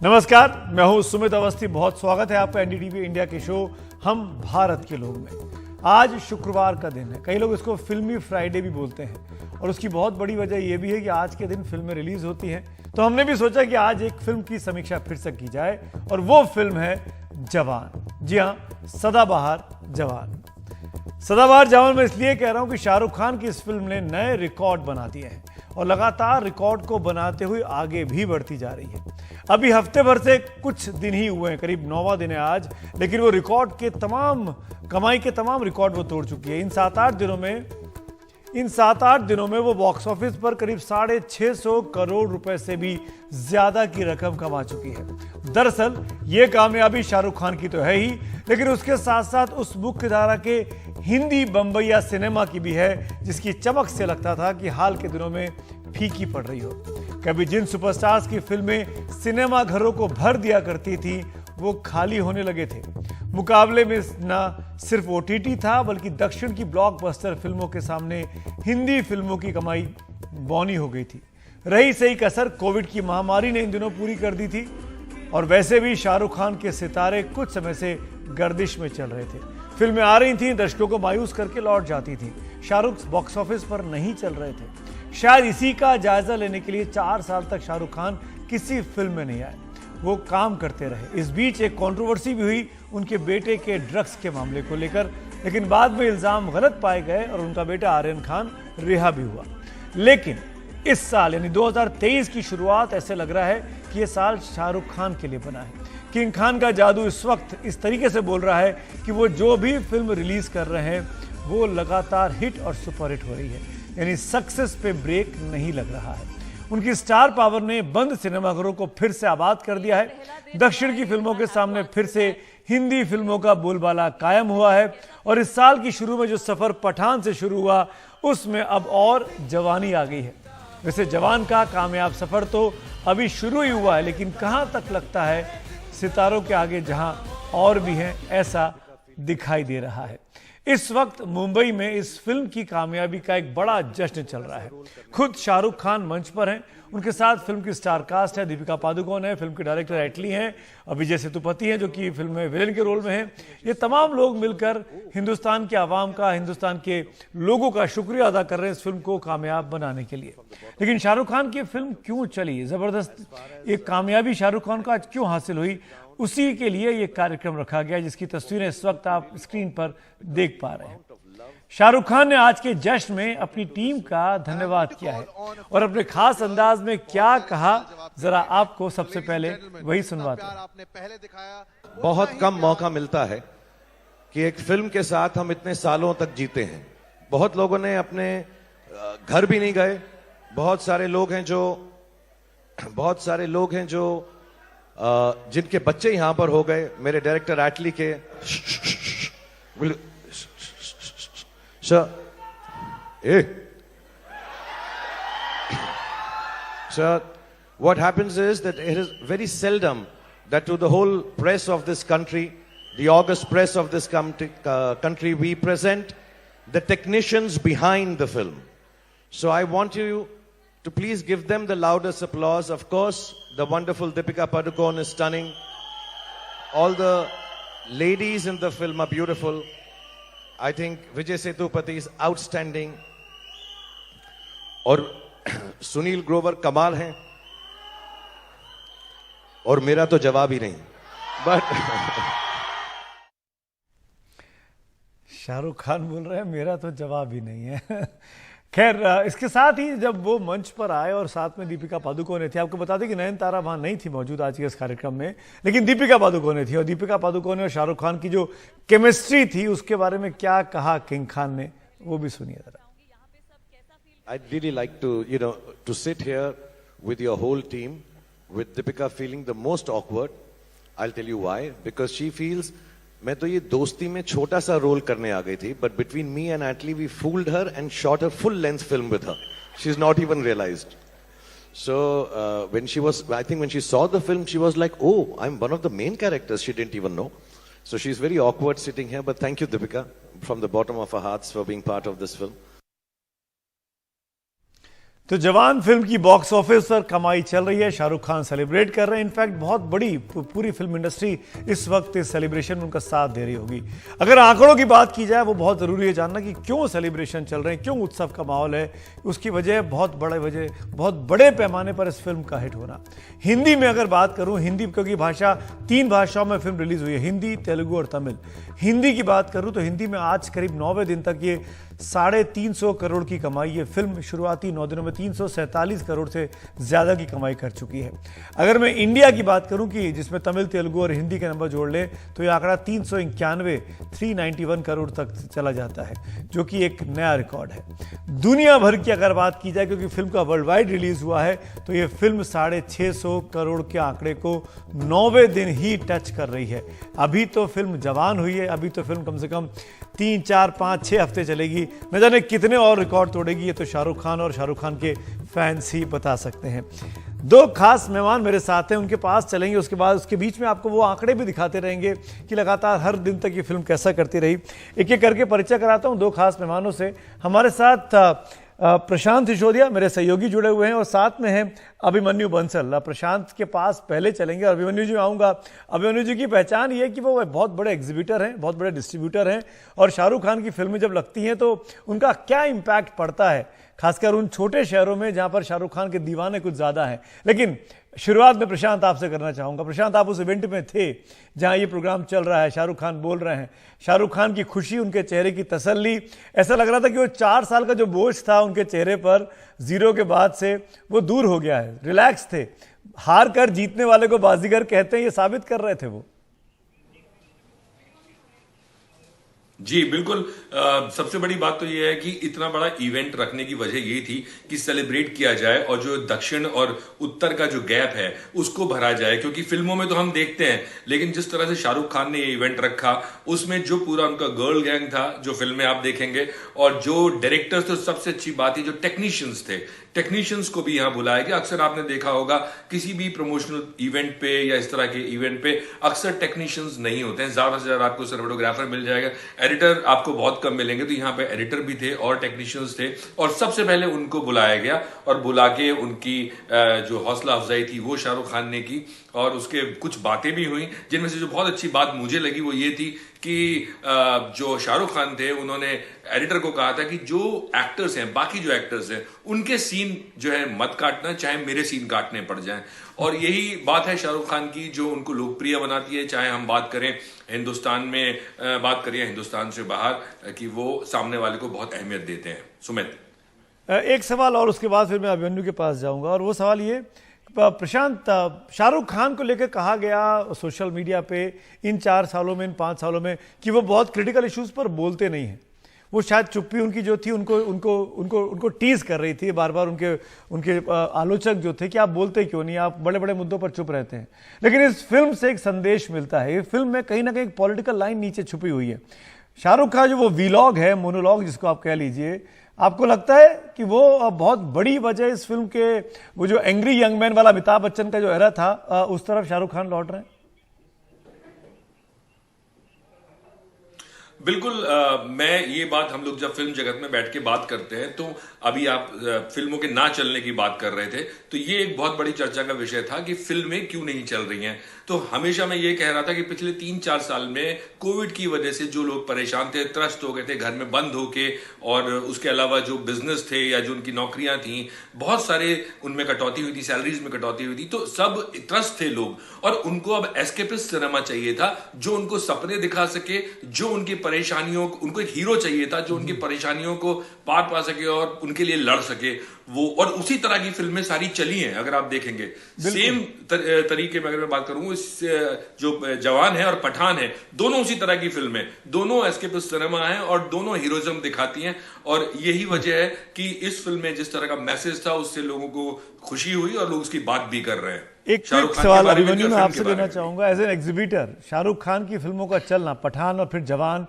नमस्कार, मैं हूं सुमित अवस्थी। बहुत स्वागत है आपका एनडीटीवी इंडिया के शो हम भारत के लोग में। आज शुक्रवार का दिन है, कई लोग इसको फिल्मी फ्राइडे भी बोलते हैं और उसकी बहुत बड़ी वजह यह भी है कि आज के दिन फिल्में रिलीज होती हैं। तो हमने भी सोचा कि आज एक फिल्म की समीक्षा फिर से की जाए और वो फिल्म है जवान। जी हाँ, सदाबहार जवान। सदाबहार जवान मैं इसलिए कह रहा हूं कि शाहरुख खान की इस फिल्म ने नए रिकॉर्ड बना दिए हैं और लगातार रिकॉर्ड को बनाते हुए आगे भी बढ़ती जा रही है। अभी हफ्ते भर से कुछ दिन ही हुए हैं, करीब 9वां दिन है आज, लेकिन वो रिकॉर्ड के तमाम कमाई के तमाम रिकॉर्ड वो तोड़ चुकी है। इन 7-8 दिनों में वो बॉक्स ऑफिस पर करीब 650 करोड़ रुपए से भी ज्यादा की रकम कमा चुकी है। दरअसल ये कामयाबी शाहरुख खान की तो है ही, लेकिन उसके साथ साथ उस मुख्य धारा के हिंदी बम्बैया सिनेमा की भी है, जिसकी चमक से लगता था कि हाल के दिनों में फीकी पड़ रही हो। कभी जिन सुपरस्टार्स की फिल्में सिनेमा घरों को भर दिया करती थी वो खाली होने लगे थे। मुकाबले में ना सिर्फ ओटीटी था, बल्कि दक्षिण की ब्लॉकबस्टर फिल्मों के सामने हिंदी फिल्मों की कमाई बौनी हो गई थी। रही सही कसर कोविड की महामारी ने इन दिनों पूरी कर दी थी और वैसे भी शाहरुख खान के सितारे कुछ समय से गर्दिश में चल रहे थे। फिल्में आ रही थीं, दर्शकों को मायूस करके लौट जाती थी। शाहरुख बॉक्स ऑफिस पर नहीं चल रहे थे। शायद इसी का जायजा लेने के लिए 4 साल तक शाहरुख खान किसी फिल्म में नहीं आए, वो काम करते रहे। इस बीच एक कंट्रोवर्सी भी हुई उनके बेटे के ड्रग्स के मामले को लेकर, लेकिन बाद में इल्जाम गलत पाए गए और उनका बेटा आर्यन खान रिहा भी हुआ। लेकिन इस साल यानी 2023 की शुरुआत ऐसे लग रहा है कि यह साल शाहरुख खान के लिए बना है। किंग खान का जादू इस वक्त इस तरीके से बोल रहा है कि वो जो भी फिल्म रिलीज कर रहे हैं वो लगातार हिट और सुपरहिट हो रही है, यानी सक्सेस पे ब्रेक नहीं लग रहा है। उनकी स्टार पावर ने बंद सिनेमाघरों को फिर से आबाद कर दिया है। दक्षिण की फिल्मों के सामने फिर से हिंदी फिल्मों का बोलबाला कायम हुआ है और इस साल की शुरू में जो सफर पठान से शुरू हुआ उसमें अब और जवानी आ गई है। वैसे जवान का कामयाब सफर तो अभी शुरू ही हुआ है, लेकिन कहां तक लगता है सितारों के आगे जहां और भी हैं ऐसा दिखाई दे रहा है। इस वक्त मुंबई में इस फिल्म की कामयाबी का एक बड़ा जश्न चल रहा है। खुद शाहरुख खान मंच पर हैं, उनके साथ फिल्म की स्टार कास्ट है। दीपिका पादुकोण है, फिल्म के डायरेक्टर एटली हैं, विजय सेतुपति हैं जो कि फिल्म में विलेन के रोल में हैं। ये तमाम लोग मिलकर हिंदुस्तान के आवाम का, हिंदुस्तान के लोगों का शुक्रिया अदा कर रहे हैं इस फिल्म को कामयाब बनाने के लिए। लेकिन शाहरुख खान की फिल्म क्यों चली, जबरदस्त एक कामयाबी शाहरुख खान को आज क्यों हासिल हुई, उसी के लिए ये कार्यक्रम रखा गया, जिसकी तस्वीरें इस वक्त आप स्क्रीन पर देख पा रहे हैं। शाहरुख खान ने आज के जश्न में अपनी टीम का धन्यवाद किया है और अपने खास अंदाज में क्या कहा, जरा आपको सबसे पहले वही सुनवाते हैं। बहुत कम मौका मिलता है कि एक फिल्म के साथ हम इतने सालों तक जीते हैं। बहुत लोगों ने अपने घर भी नहीं गए। बहुत सारे लोग हैं जो जिनके बच्चे यहां पर हो गए। मेरे डायरेक्टर एटली के Sir, what happens is that it is very seldom that to the whole press of this country, the august press of this country, we present the technicians behind the film. So I want you to please give them the loudest applause. Of course, the wonderful Deepika Padukone is stunning. All the ladies in the film are beautiful. I think Vijay Sethupathi is outstanding. और सुनील ग्रोवर कमाल हैं और मेरा तो जवाब ही नहीं। But Shahrukh Khan बोल रहे हैं मेरा तो जवाब ही नहीं है। खैर, इसके साथ ही जब वो मंच पर आए और साथ में दीपिका पादुकोणे थी, आपको बता दें कि नयनतारा वहां नहीं थी मौजूद आज के इस कार्यक्रम में, लेकिन दीपिका पादुकोणे थी और दीपिका पादुकोणे और शाहरुख खान की जो केमिस्ट्री थी उसके बारे में क्या कहा किंग खान ने, वो भी सुनिए जरा। I'd really like to sit here with your whole team, with Deepika feeling the most awkward. I'll tell you why. Because she feels, मैं तो ये दोस्ती में छोटा सा रोल करने आ गई थी, but between me and Atlee, we fooled her and shot a full-length film with her. She's not even realized. So when she saw the film, she was like, "Oh, I'm one of the main characters." She didn't even know. So she's very awkward sitting here. But thank you, Deepika, from the bottom of our hearts for being part of this film. तो जवान film की box office पर कमाई चल रही है, Shahrukh Khan celebrate कर रहे हैं। इनफैक्ट बहुत बड़ी पूरी फिल्म इंडस्ट्री इस वक्त इस सेलिब्रेशन में उनका साथ दे रही होगी। अगर आंकड़ों की बात की जाए, वो बहुत ज़रूरी है जानना कि क्यों सेलिब्रेशन चल रहे हैं, क्यों उत्सव का माहौल है। उसकी वजह बहुत बड़े पैमाने पर इस फिल्म का हिट होना। हिंदी में अगर बात करूं, हिंदी क्योंकि भाषा 3 भाषाओं में फिल्म रिलीज हुई है, हिंदी, तेलुगु और तमिल। हिंदी की बात करूं तो हिंदी में आज करीब 9वें दिन तक ये 350 करोड़ की कमाई। ये फिल्म शुरुआती 9 दिनों में 347 करोड़ से ज़्यादा की कमाई कर चुकी है। अगर मैं इंडिया की बात करूं कि जिसमें तमिल, तेलुगु और हिंदी के नंबर जोड़ लें तो ये आंकड़ा 391 करोड़ तक चला जाता है, जो कि एक नया रिकॉर्ड है। दुनिया भर की अगर बात की जाए, क्योंकि फिल्म का वर्ल्ड वाइड रिलीज हुआ है, तो ये फिल्म 650 करोड़ के आंकड़े को 9वें दिन ही टच कर रही है। अभी तो फिल्म जवान हुई है, अभी तो फिल्म कम से कम 3, 4, 5, 6 हफ्ते चलेगी। न जाने कितने और रिकॉर्ड तोड़ेगी, ये तो शाहरुख खान और शाहरुख खान के फैंस ही बता सकते हैं। 2 खास मेहमान मेरे साथ हैं, उनके पास चलेंगे। उसके बाद उसके बीच में आपको वो आंकड़े भी दिखाते रहेंगे कि लगातार हर दिन तक ये फिल्म कैसा करती रही। एक एक करके परिचय कराता हूं 2 खास मेहमानों से। हमारे साथ प्रशांत सिसोदिया मेरे सहयोगी जुड़े हुए हैं और साथ में हैं अभिमन्यु बंसल। प्रशांत के पास पहले चलेंगे और अभिमन्यु जी आऊँगा। अभिमन्यु जी की पहचान ये है कि वो बहुत बड़े एग्जीबिटर हैं, बहुत बड़े डिस्ट्रीब्यूटर हैं और शाहरुख खान की फिल्में जब लगती हैं तो उनका क्या इम्पैक्ट पड़ता है, खासकर उन छोटे शहरों में जहाँ पर शाहरुख खान के दीवाने कुछ ज़्यादा हैं। लेकिन शुरुआत में प्रशांत आपसे करना चाहूँगा। प्रशांत, आप उस इवेंट में थे जहाँ ये प्रोग्राम चल रहा है, शाहरुख खान बोल रहे हैं, शाहरुख खान की खुशी, उनके चेहरे की तसल्ली, ऐसा लग रहा था कि वो 4 साल का जो बोझ था उनके चेहरे पर जीरो के बाद से वो दूर हो गया है, रिलैक्स थे। हार कर जीतने वाले को बाजीगर कहते हैं, ये साबित कर रहे थे वो। जी बिल्कुल। सबसे बड़ी बात तो यह है कि इतना बड़ा इवेंट रखने की वजह यही थी कि सेलिब्रेट किया जाए और जो दक्षिण और उत्तर का जो गैप है उसको भरा जाए, क्योंकि फिल्मों में तो हम देखते हैं, लेकिन जिस तरह से शाहरुख खान ने ये इवेंट रखा उसमें जो पूरा उनका गर्ल गैंग था, जो फिल्में आप देखेंगे, और जो डायरेक्टर्स, तो सबसे अच्छी बात है जो टेक्नीशियंस थे, टेक्नीशियंस को भी यहां बुलाया गया। अक्सर आपने देखा होगा किसी भी प्रमोशनल इवेंट पे या इस तरह के इवेंट पे अक्सर टेक्नीशियंस नहीं होते हैं, ज्यादा से ज्यादा आपको सिनेमेटोग्राफर मिल जाएगा, एडिटर आपको बहुत कम मिलेंगे। तो यहाँ पे एडिटर भी थे और टेक्नीशियंस थे और सबसे पहले उनको बुलाया गया और बुला के उनकी जो हौसला अफजाई थी वो शाहरुख खान ने की और उसके कुछ बातें भी हुई, जिनमें से जो बहुत अच्छी बात मुझे लगी वो ये थी कि जो शाहरुख खान थे उन्होंने एडिटर को कहा था कि जो एक्टर्स हैं, बाकी जो एक्टर्स हैं, उनके सीन जो है मत काटना, चाहे मेरे सीन काटने पड़ जाएं। और यही बात है शाहरुख खान की जो उनको लोकप्रिय बनाती है, चाहे हम बात करें हिंदुस्तान में, बात करिए हिंदुस्तान से बाहर, कि वो सामने वाले को बहुत अहमियत देते हैं। सुमित, एक सवाल और उसके बाद फिर मैं अभिमन्यु के पास जाऊंगा, और वो सवाल ये, प्रशांत, शाहरुख खान को लेकर कहा गया सोशल मीडिया पे इन 4 सालों में, इन 5 सालों में, कि वो बहुत क्रिटिकल इश्यूज पर बोलते नहीं हैं। वो शायद चुप्पी उनकी जो थी उनको उनको उनको उनको टीज कर रही थी बार बार, उनके आलोचक जो थे कि आप बोलते क्यों नहीं, आप बड़े बड़े मुद्दों पर चुप रहते हैं। लेकिन इस फिल्म से एक संदेश मिलता है, ये फिल्म में कहीं ना कहीं एक पॉलिटिकल लाइन नीचे छुपी हुई है। शाहरुख का जो वो वीलॉग है, मोनोलॉग जिसको आप कह लीजिए, आपको लगता है कि वो बहुत बड़ी वजह इस फिल्म के, वो जो एंग्री यंग मैन वाला अमिताभ बच्चन का जो एरा था, उस तरफ शाहरुख खान लौट रहे हैं? बिल्कुल। मैं ये बात, हम लोग जब फिल्म जगत में बैठ के बात करते हैं तो अभी आप फिल्मों के ना चलने की बात कर रहे थे, तो ये एक बहुत बड़ी चर्चा का विषय था कि फिल्में क्यों नहीं चल रही हैं। तो हमेशा मैं ये कह रहा था कि पिछले 3-4 साल में कोविड की वजह से जो लोग परेशान थे, त्रस्त हो गए थे घर में बंद होके, और उसके अलावा जो बिजनेस थे या जो उनकी नौकरियां थी, बहुत सारे उनमें कटौती हुई थी, सैलरीज में कटौती हुई थी, तो सब त्रस्त थे लोग, और उनको अब एस्केपिस्ट सिनेमा चाहिए था जो उनको सपने दिखा सके, जो उनकी परेशानियों, उनको एक हीरो चाहिए था जो उनकी परेशानियों को पार पा सके और उनके लिए लड़ सके वो। और उसी तरह की फिल्में सारी चली हैं, अगर आप देखेंगे सेम तरीके में। अगर मैं बात करूं, इस जो जवान है और पठान है, दोनों उसी तरह की फिल्में, दोनों एस्केपिस्ट सिनेमा है और दोनों हीरोइज्म दिखाती हैं। और यही वजह है कि इस फिल्म में जिस तरह का मैसेज था उससे लोगों को खुशी हुई और लोग उसकी बात भी कर रहे हैं। एक सवाल अभिमन्यु मैं आपसे लेना चाहूंगा, as an exhibitor, Shahrukh Khan की फिल्मों का चलना, पठान और फिर जवान,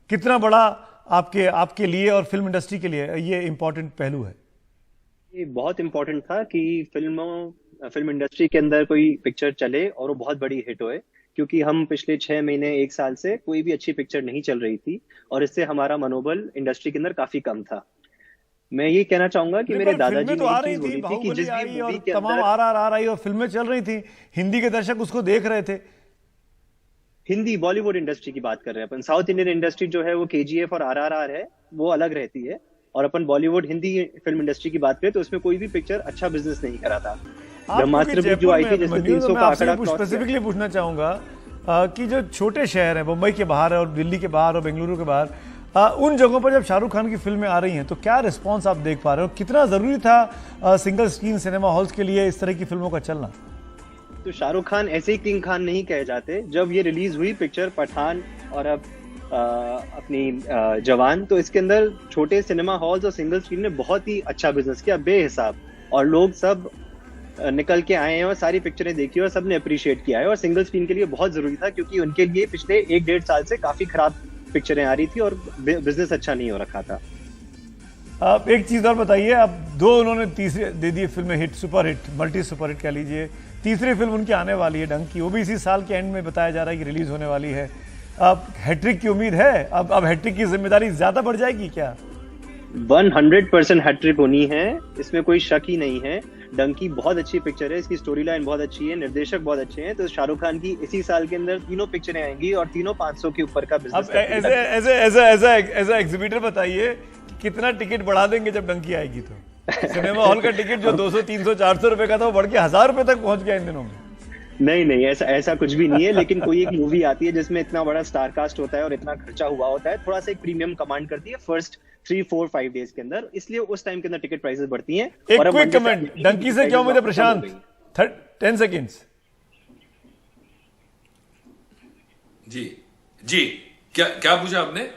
कितना बड़ा आपके लिए और फिल्म इंडस्ट्री के लिए ये इंपॉर्टेंट पहलू है? ये बहुत इंपॉर्टेंट था कि फिल्म इंडस्ट्री के अंदर कोई पिक्चर चले और वो बहुत बड़ी हिट होए, क्योंकि हम पिछले 6 महीने 1 साल से कोई भी अच्छी पिक्चर नहीं चल रही थी और इससे हमारा मनोबल इंडस्ट्री के अंदर काफी कम था। मैं ये कहना चाहूंगा कि मेरे पर दादाजी फिल्में ने तो आ एक रही चीज थी, बोली थी कि बाहुबली जिस भी आई और मूवी के तमाम अंदर आरआर आ रही और फिल्में चल रही थी, हिंदी के दर्शक उसको देख रहे थे। हिंदी बॉलीवुड इंडस्ट्री की बात कर रहे हैं अपन, साउथ इंडियन इंडस्ट्री जो है वो केजीएफ और आरआरआर है, वो अलग रहती है। और अपन बॉलीवुड हिंदी फिल्म इंडस्ट्री की बात करें तो उसमें कोई भी पिक्चर अच्छा बिजनेस नहीं करा था। आप क्योंकि ब्रह्मास्त्र भी जो जयपुर आई में थी जिसने अभिमन्यु, तो 300 मैं का आपसे आंकड़ा कुछ क्रॉस किया। स्पेसिफिकली पूछना चाहूंगा कि जो छोटे शहर हैं, मुंबई के बाहर है और दिल्ली के बाहर और बेंगलुरु के बाहर, उन जगहों पर जब शाहरुख खान की फिल्में आ रही हैं तो क्या रिस्पॉन्स आप देख पा रहे हो? कितना जरूरी था सिंगल स्क्रीन सिनेमा हॉल्स के लिए इस तरह की फिल्मों का चलना? तो शाहरुख खान ऐसे ही किंग खान नहीं कहे जाते। जब ये रिलीज हुई पिक्चर पठान और अब अपनी जवान, तो इसके अंदर छोटे सिनेमा हॉल्स और सिंगल स्क्रीन ने बहुत ही अच्छा बिजनेस किया बेहिसाब, और लोग सब निकल के आए हैं और सारी पिक्चरें देखी और सबने अप्रिशिएट किया है। और सिंगल स्क्रीन के लिए बहुत जरूरी था क्योंकि उनके लिए पिछले 1-1.5 साल से काफी खराब पिक्चरें आ रही थी और बिजनेस अच्छा नहीं हो रखा था। आप एक चीज और बताइए, अब 2 उन्होंने तीसरी दे दी फिल्में hit, super hit, multi super hit कह लीजिए। तीसरी फिल्म उनकी आने वाली है डंकी, वो भी इसी साल के एंड में बताया जा रहा है कि रिलीज होने वाली है। अब हैट्रिक की उम्मीद है? अब हैट्रिक की जिम्मेदारी ज्यादा बढ़ जाएगी क्या? 100% हैट्रिक होनी है, इसमें कोई शक ही नहीं है। डंकी बहुत अच्छी पिक्चर है, इसकी स्टोरी लाइन बहुत अच्छी है, निर्देशक बहुत अच्छे हैं। तो शाहरुख खान की इसी साल के अंदर 3 पिक्चरें आएंगी और तीनों 500 के ऊपर का बिजनेस। अब एज एग्जीबिटर बताइए कि कितना टिकट बढ़ा देंगे जब डंकी आएगी तो? सिनेमा हॉल का टिकट जो 200, 300, 400 रुपए का था वो बढ़ के 1000 रुपए तक पहुंच गया इन दिनों में। नहीं, ऐसा कुछ भी नहीं है। लेकिन कोई एक मूवी आती है जिसमें इतना बड़ा स्टार कास्ट होता है और इतना खर्चा हुआ होता है, थोड़ा सा एक प्रीमियम कमांड करती है फर्स्ट 3-4-5 डेज के अंदर, इसलिए उस टाइम के अंदर टिकट प्राइसेस बढ़ती हैं। एक और अब क्विक कमेंट डंकी से क्या उम्मीद है प्रशांत? 10 सेकेंड्स। जी क्या पूछा आपने?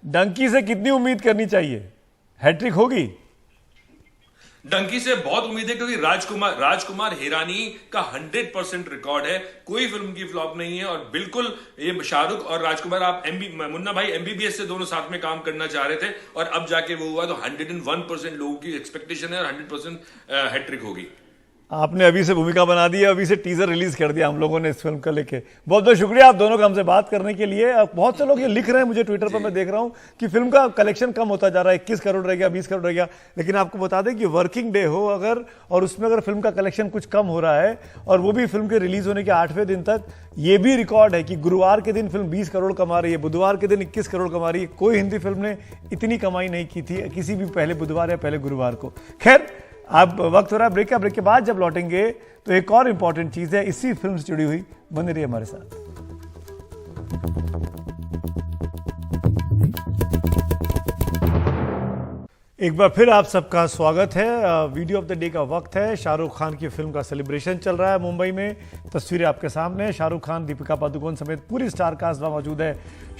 डंकी से कितनी उम्मीद करनी चाहिए? हैट्रिक होगी? डंकी से बहुत उम्मीद है क्योंकि राजकुमार हिरानी का 100% रिकॉर्ड है, कोई फिल्म की फ्लॉप नहीं है। और बिल्कुल ये शाहरुख और राजकुमार, आप मुन्ना भाई एमबीबीएस से दोनों साथ में काम करना चाह रहे थे और अब जाके वो हुआ, तो 101% लोगों की एक्सपेक्टेशन है और 100% हैट्रिक होगी। आपने अभी से भूमिका बना दी है, अभी से टीजर रिलीज कर दिया हम लोगों ने इस फिल्म का लेके। बहुत बहुत शुक्रिया आप दोनों का हमसे बात करने के लिए। बहुत से लोग ये लिख रहे हैं मुझे ट्विटर पर, मैं देख रहा हूं कि फिल्म का कलेक्शन कम होता जा रहा है, 21 करोड़ रह गया, 20 करोड़ रह गया। लेकिन आपको बता दें कि वर्किंग डे हो अगर और उसमें अगर फिल्म का कलेक्शन कुछ कम हो रहा है और वो भी फिल्म के रिलीज होने के 8वें दिन तक, ये भी रिकॉर्ड है कि गुरुवार के दिन फिल्म 20 करोड़ कमा रही है, बुधवार के दिन 21 करोड़ कमा रही है। कोई हिंदी फिल्म ने इतनी कमाई नहीं की थी किसी भी पहले बुधवार या पहले गुरुवार को। खैर, अब वक्त हो रहा है ब्रेक का। ब्रेक के बाद जब लौटेंगे तो एक और इंपॉर्टेंट चीज है इसी फिल्म से जुड़ी हुई, बने रहिए हमारे साथ। एक बार फिर आप सबका स्वागत है। वीडियो ऑफ द डे का वक्त है। शाहरुख खान की फिल्म का सेलिब्रेशन चल रहा है मुंबई में। तस्वीरें आपके सामने, शाहरुख खान, दीपिका पादुकोण समेत पूरी स्टार कास्ट वहां मौजूद है।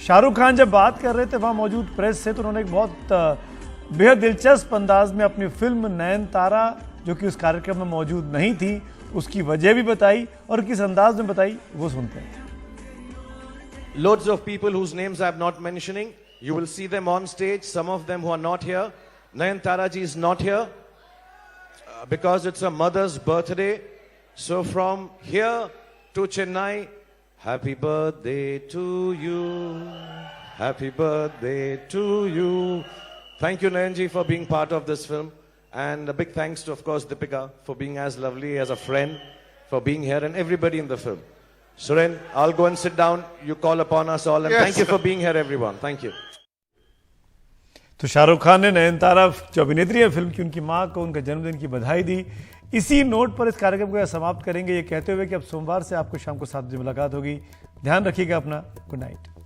शाहरुख खान जब बात कर रहे थे वहां मौजूद प्रेस से, तो उन्होंने एक बहुत बेहद दिलचस्प अंदाज में अपनी फिल्म नयनतारा, जो कि उस कार्यक्रम में मौजूद नहीं थी, उसकी वजह भी बताई और किस अंदाज में बताई वो सुनते हैं। Loads of people whose names I'm not mentioning, you will see them on stage. Some of them who are not here. Nayantara ji is not here because it's her mother's birthday. So from here to Chennai, happy birthday to you. Happy birthday to you. Thank you, Nayan ji, for being part of this film. And a big thanks to, of course, Deepika for being as lovely as a friend, for being here, and everybody in the film. Suren, I'll go and sit down. You call upon us all, and Yes. thank you for being here, everyone. Thank you. तो शाहरुख खान ने नयनतारा जो अभिनेत्री है film की, उनकी मां को उनके जन्मदिन की बधाई दी। इसी नोट पर इस कार्यक्रम को समाप्त करेंगे, ये कहते हुए कि अब सोमवार से आपको शाम को 7 बजे मुलाकात होगी। ध्यान रखिएगा अपना। Good night.